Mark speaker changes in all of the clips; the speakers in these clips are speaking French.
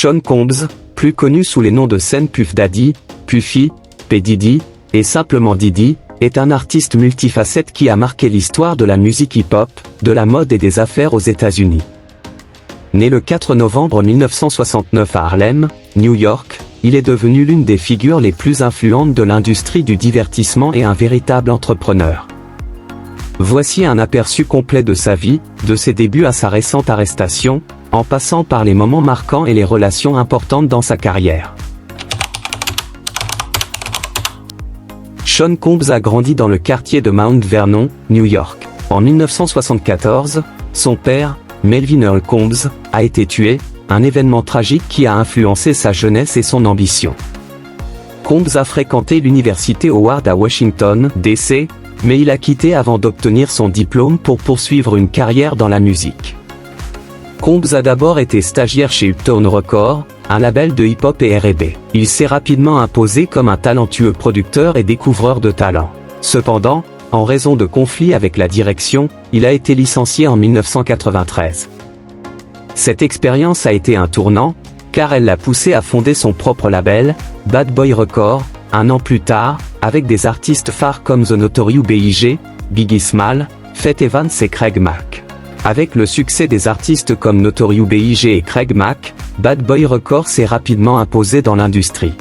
Speaker 1: Sean Combs, plus connu sous les noms de scène Puff Daddy, Puffy, P. Diddy, et simplement Diddy, est un artiste multifacette qui a marqué l'histoire de la musique hip-hop, de la mode et des affaires aux États-Unis. Né le 4 novembre 1969 à Harlem, New York, il est devenu l'une des figures les plus influentes de l'industrie du divertissement et un véritable entrepreneur. Voici un aperçu complet de sa vie, de ses débuts à sa récente arrestation, en passant par les moments marquants et les relations importantes dans sa carrière. Sean Combs a grandi dans le quartier de Mount Vernon, New York. En 1974, son père, Melvin Earl Combs, a été tué, un événement tragique qui a influencé sa jeunesse et son ambition. Combs a fréquenté l'université Howard à Washington, D.C., mais il a quitté avant d'obtenir son diplôme pour poursuivre une carrière dans la musique. Combs a d'abord été stagiaire chez Uptown Records, un label de hip-hop et R&B. Il s'est rapidement imposé comme un talentueux producteur et découvreur de talent. Cependant, en raison de conflits avec la direction, il a été licencié en 1993. Cette expérience a été un tournant, car elle l'a poussé à fonder son propre label, Bad Boy Records, un an plus tard, avec des artistes phares comme The Notorious B.I.G., Biggie Small, Faith Evans et Craig Mack. Avec le succès des artistes comme Notorious B.I.G. et Craig Mack, Bad Boy Records s'est rapidement imposé dans l'industrie.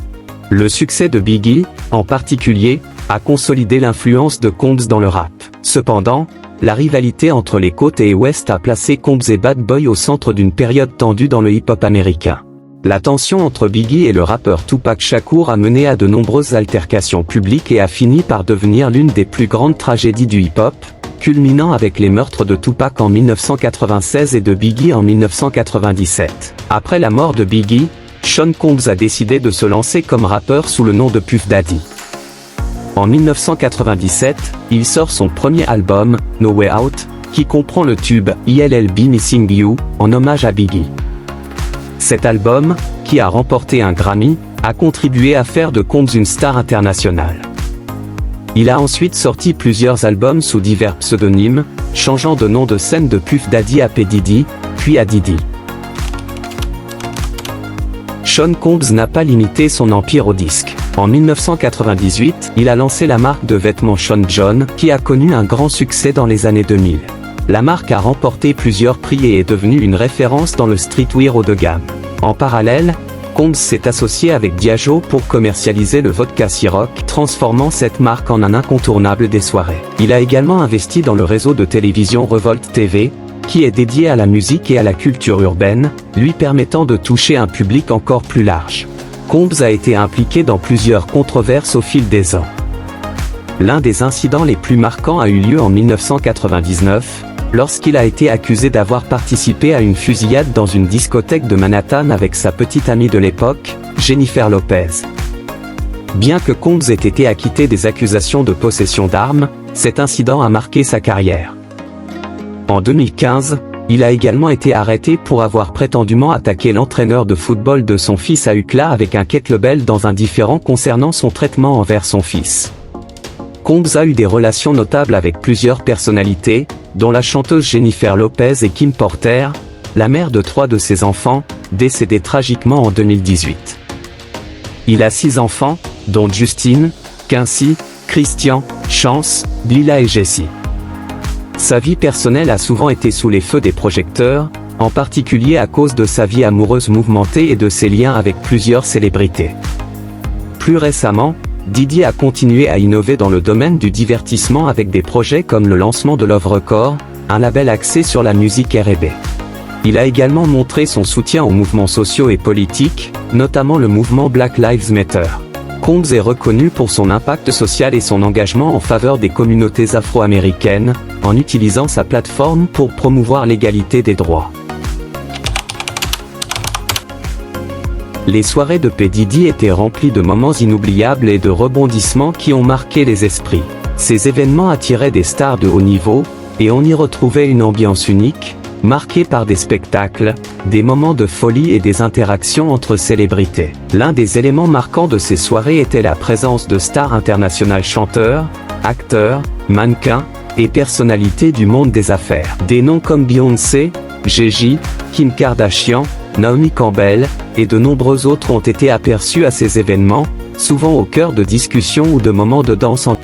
Speaker 1: Le succès de Biggie, en particulier, a consolidé l'influence de Combs dans le rap. Cependant, la rivalité entre les côtes et ouest a placé Combs et Bad Boy au centre d'une période tendue dans le hip-hop américain. La tension entre Biggie et le rappeur Tupac Shakur a mené à de nombreuses altercations publiques et a fini par devenir l'une des plus grandes tragédies du hip-hop, culminant avec les meurtres de Tupac en 1996 et de Biggie en 1997. Après la mort de Biggie, Sean Combs a décidé de se lancer comme rappeur sous le nom de Puff Daddy. En 1997, il sort son premier album, No Way Out, qui comprend le tube I'll Be Missing You, en hommage à Biggie. Cet album, qui a remporté un Grammy, a contribué à faire de Combs une star internationale. Il a ensuite sorti plusieurs albums sous divers pseudonymes, changeant de nom de scène de Puff Daddy à P. Diddy, puis à Diddy. Sean Combs n'a pas limité son empire au disque. En 1998, il a lancé la marque de vêtements Sean John, qui a connu un grand succès dans les années 2000. La marque a remporté plusieurs prix et est devenue une référence dans le streetwear haut de gamme. En parallèle, Combs s'est associé avec Diageo pour commercialiser le vodka Ciroc, transformant cette marque en un incontournable des soirées. Il a également investi dans le réseau de télévision Revolt TV, qui est dédié à la musique et à la culture urbaine, lui permettant de toucher un public encore plus large. Combs a été impliqué dans plusieurs controverses au fil des ans. L'un des incidents les plus marquants a eu lieu en 1999, lorsqu'il a été accusé d'avoir participé à une fusillade dans une discothèque de Manhattan avec sa petite amie de l'époque, Jennifer Lopez. Bien que Combs ait été acquitté des accusations de possession d'armes, cet incident a marqué sa carrière. En 2015, il a également été arrêté pour avoir prétendument attaqué l'entraîneur de football de son fils à UCLA avec un kettlebell dans un différend concernant son traitement envers son fils. Combs a eu des relations notables avec plusieurs personnalités, dont la chanteuse Jennifer Lopez et Kim Porter, la mère de 3 de ses enfants, décédée tragiquement en 2018. Il a 6 enfants, dont Justine, Quincy, Christian, Chance, Lila et Jessie. Sa vie personnelle a souvent été sous les feux des projecteurs, en particulier à cause de sa vie amoureuse mouvementée et de ses liens avec plusieurs célébrités. Plus récemment, Diddy a continué à innover dans le domaine du divertissement avec des projets comme le lancement de Love Records, un label axé sur la musique R&B. Il a également montré son soutien aux mouvements sociaux et politiques, notamment le mouvement Black Lives Matter. Combs est reconnu pour son impact social et son engagement en faveur des communautés afro-américaines, en utilisant sa plateforme pour promouvoir l'égalité des droits. Les soirées de P. Diddy étaient remplies de moments inoubliables et de rebondissements qui ont marqué les esprits. Ces événements attiraient des stars de haut niveau, et on y retrouvait une ambiance unique, marquée par des spectacles, des moments de folie et des interactions entre célébrités. L'un des éléments marquants de ces soirées était la présence de stars internationales chanteurs, acteurs, mannequins, et personnalités du monde des affaires. Des noms comme Beyoncé, Gigi, Kim Kardashian, Naomi Campbell, et de nombreux autres ont été aperçus à ces événements, souvent au cœur de discussions ou de moments de danse en...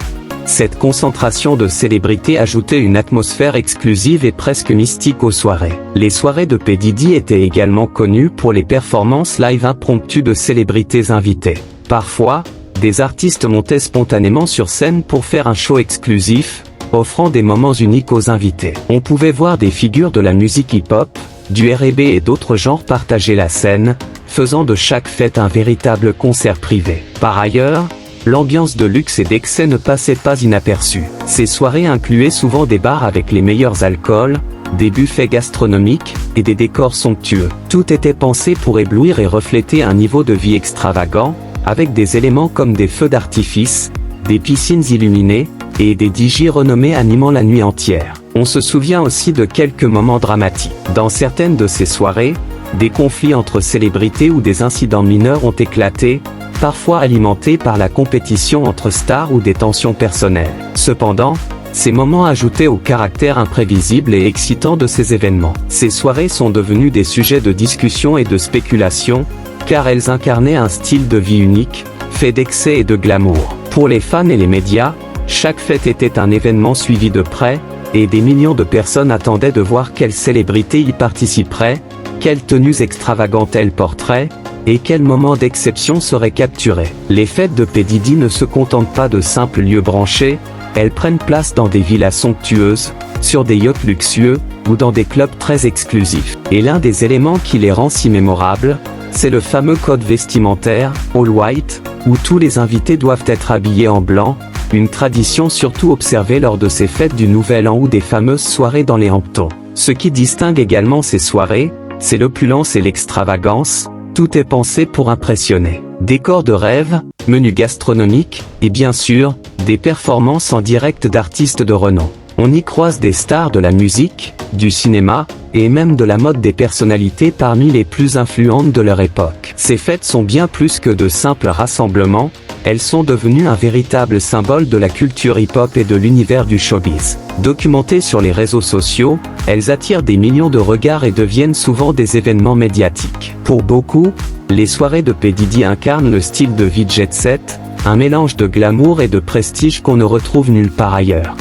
Speaker 1: Cette concentration de célébrités ajoutait une atmosphère exclusive et presque mystique aux soirées. Les soirées de P. Diddy étaient également connues pour les performances live impromptues de célébrités invitées. Parfois, des artistes montaient spontanément sur scène pour faire un show exclusif, offrant des moments uniques aux invités. On pouvait voir des figures de la musique hip-hop, du R&B et d'autres genres partager la scène, faisant de chaque fête un véritable concert privé. Par ailleurs, l'ambiance de luxe et d'excès ne passait pas inaperçue. Ces soirées incluaient souvent des bars avec les meilleurs alcools, des buffets gastronomiques, et des décors somptueux. Tout était pensé pour éblouir et refléter un niveau de vie extravagant, avec des éléments comme des feux d'artifice, des piscines illuminées, et des DJ renommés animant la nuit entière. On se souvient aussi de quelques moments dramatiques. Dans certaines de ces soirées, des conflits entre célébrités ou des incidents mineurs ont éclaté, parfois alimentés par la compétition entre stars ou des tensions personnelles. Cependant, ces moments ajoutaient au caractère imprévisible et excitant de ces événements. Ces soirées sont devenues des sujets de discussion et de spéculation, car elles incarnaient un style de vie unique, fait d'excès et de glamour. Pour les fans et les médias, chaque fête était un événement suivi de près, et des millions de personnes attendaient de voir quelles célébrités y participeraient, quelles tenues extravagantes elles porteraient, et quels moments d'exception seraient capturés. Les fêtes de P. Diddy ne se contentent pas de simples lieux branchés, elles prennent place dans des villas somptueuses, sur des yachts luxueux, ou dans des clubs très exclusifs. Et l'un des éléments qui les rend si mémorables, c'est le fameux code vestimentaire, All White, où tous les invités doivent être habillés en blanc, une tradition surtout observée lors de ces fêtes du Nouvel An ou des fameuses soirées dans les Hamptons. Ce qui distingue également ces soirées, c'est l'opulence et l'extravagance, tout est pensé pour impressionner. Décors de rêve, menus gastronomiques, et bien sûr, des performances en direct d'artistes de renom. On y croise des stars de la musique, du cinéma, et même de la mode, des personnalités parmi les plus influentes de leur époque. Ces fêtes sont bien plus que de simples rassemblements, elles sont devenues un véritable symbole de la culture hip-hop et de l'univers du showbiz. Documentées sur les réseaux sociaux, elles attirent des millions de regards et deviennent souvent des événements médiatiques. Pour beaucoup, les soirées de P. Diddy incarnent le style de vie jet set, un mélange de glamour et de prestige qu'on ne retrouve nulle part ailleurs.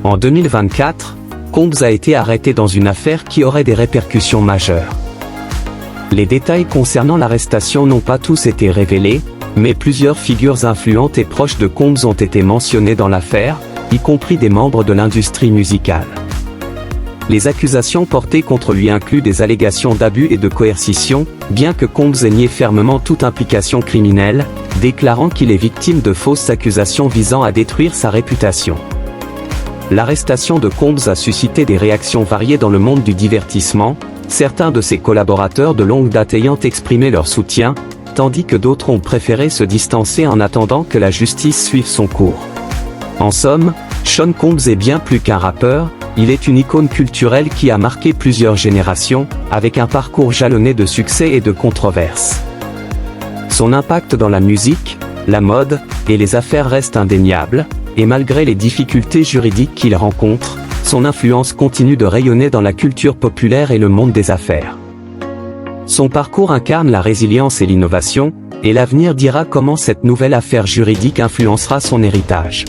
Speaker 1: En 2024, Combs a été arrêté dans une affaire qui aurait des répercussions majeures. Les détails concernant l'arrestation n'ont pas tous été révélés, mais plusieurs figures influentes et proches de Combs ont été mentionnées dans l'affaire, y compris des membres de l'industrie musicale. Les accusations portées contre lui incluent des allégations d'abus et de coercition, bien que Combs ait nié fermement toute implication criminelle, déclarant qu'il est victime de fausses accusations visant à détruire sa réputation. L'arrestation de Combs a suscité des réactions variées dans le monde du divertissement, certains de ses collaborateurs de longue date ayant exprimé leur soutien, tandis que d'autres ont préféré se distancer en attendant que la justice suive son cours. En somme, Sean Combs est bien plus qu'un rappeur, il est une icône culturelle qui a marqué plusieurs générations, avec un parcours jalonné de succès et de controverses. Son impact dans la musique, la mode, et les affaires reste indéniable, et malgré les difficultés juridiques qu'il rencontre, son influence continue de rayonner dans la culture populaire et le monde des affaires. Son parcours incarne la résilience et l'innovation, et l'avenir dira comment cette nouvelle affaire juridique influencera son héritage.